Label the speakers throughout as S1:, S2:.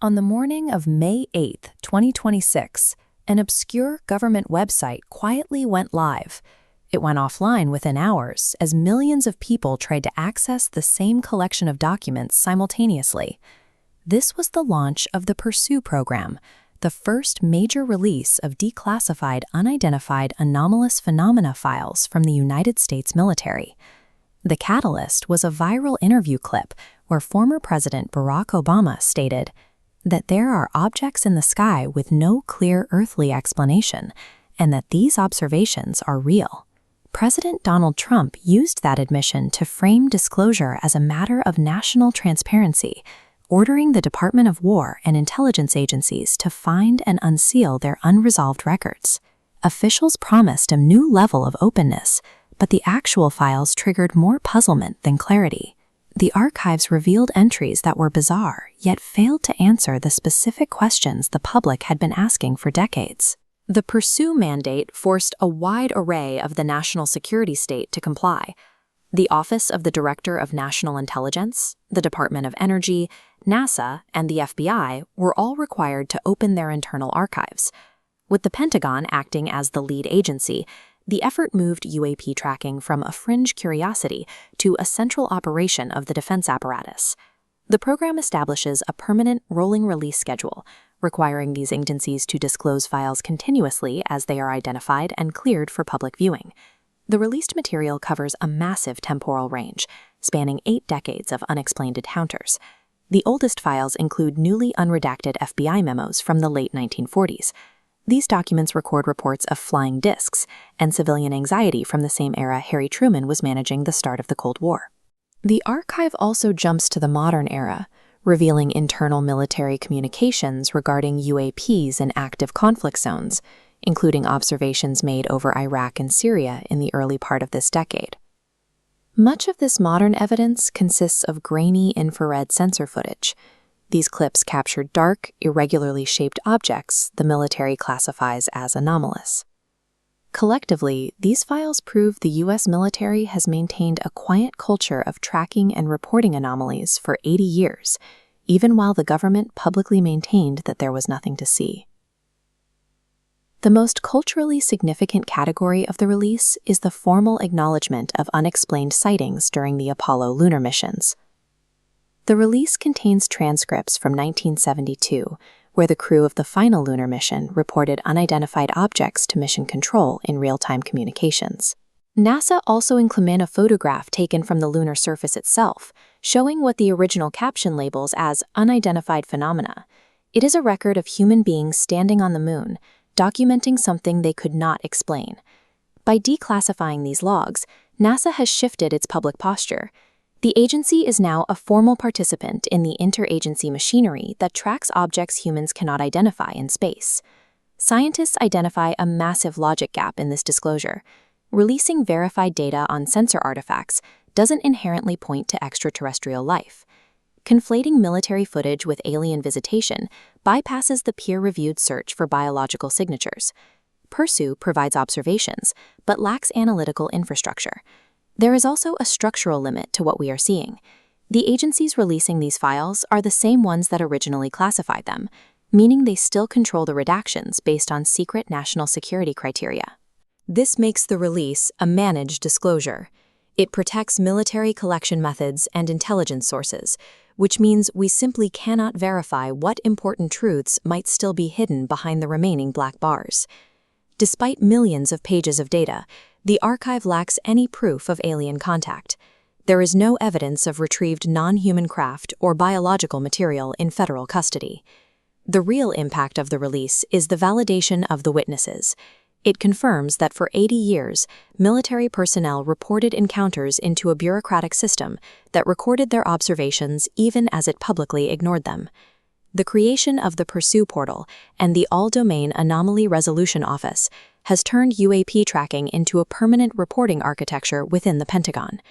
S1: On the morning of May 8, 2026, an obscure government website quietly went live. It went offline within hours as millions of people tried to access the same collection of documents simultaneously. This was the launch of the Pursue program, the first major release of declassified unidentified anomalous phenomena files from the United States military. The catalyst was a viral interview clip where former President Barack Obama stated that there are objects in the sky with no clear earthly explanation, and that these observations are real. President Donald Trump used that admission to frame disclosure as a matter of national transparency, ordering the Department of War and intelligence agencies to find and unseal their unresolved records. Officials promised a new level of openness, but the actual files triggered more puzzlement than clarity. The archives revealed entries that were bizarre, yet failed to answer the specific questions the public had been asking for decades. The Pursue mandate forced a wide array of the national security state to comply. The Office of the Director of National Intelligence, the Department of Energy, NASA, and the FBI were all required to open their internal archives. With the Pentagon acting as the lead agency, the effort moved UAP tracking from a fringe curiosity to a central operation of the defense apparatus. The program establishes a permanent rolling release schedule, requiring these agencies to disclose files continuously as they are identified and cleared for public viewing. The released material covers a massive temporal range, spanning 8 decades of unexplained encounters. The oldest files include newly unredacted FBI memos from the late 1940s. These documents record reports of flying discs and civilian anxiety from the same era Harry Truman was managing the start of the Cold War. The archive also jumps to the modern era, revealing internal military communications regarding UAPs in active conflict zones, including observations made over Iraq and Syria in the early part of this decade. Much of this modern evidence consists of grainy infrared sensor footage. These clips captured dark, irregularly shaped objects the military classifies as anomalous. Collectively, these files prove the U.S. military has maintained a quiet culture of tracking and reporting anomalies for 80 years, even while the government publicly maintained that there was nothing to see. The most culturally significant category of the release is the formal acknowledgement of unexplained sightings during the Apollo lunar missions. The release contains transcripts from 1972, where the crew of the final lunar mission reported unidentified objects to mission control in real-time communications. NASA also included a photograph taken from the lunar surface itself, showing what the original caption labels as unidentified phenomena. It is a record of human beings standing on the moon, documenting something they could not explain. By declassifying these logs, NASA has shifted its public posture. The agency is now a formal participant in the interagency machinery that tracks objects humans cannot identify in space. Scientists identify a massive logic gap in this disclosure. Releasing verified data on sensor artifacts doesn't inherently point to extraterrestrial life. Conflating military footage with alien visitation bypasses the peer-reviewed search for biological signatures. Pursue provides observations, but lacks analytical infrastructure. There is also a structural limit to what we are seeing. The agencies releasing these files are the same ones that originally classified them, meaning they still control the redactions based on secret national security criteria. This makes the release a managed disclosure. It protects military collection methods and intelligence sources, which means we simply cannot verify what important truths might still be hidden behind the remaining black bars. Despite millions of pages of data, the archive lacks any proof of alien contact. There is no evidence of retrieved non-human craft or biological material in federal custody. The real impact of the release is the validation of the witnesses. It confirms that for 80 years, military personnel reported encounters into a bureaucratic system that recorded their observations even as it publicly ignored them. The creation of the Pursue portal and the All-Domain Anomaly Resolution Office has turned UAP tracking into a permanent reporting architecture within the Pentagon.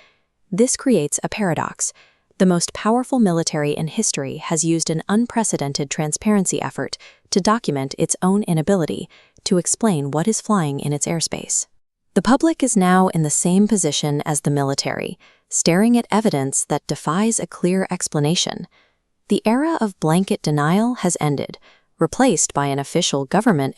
S1: This creates a paradox. The most powerful military in history has used an unprecedented transparency effort to document its own inability to explain what is flying in its airspace. The public is now in the same position as the military, staring at evidence that defies a clear explanation. The era of blanket denial has ended, replaced by an official government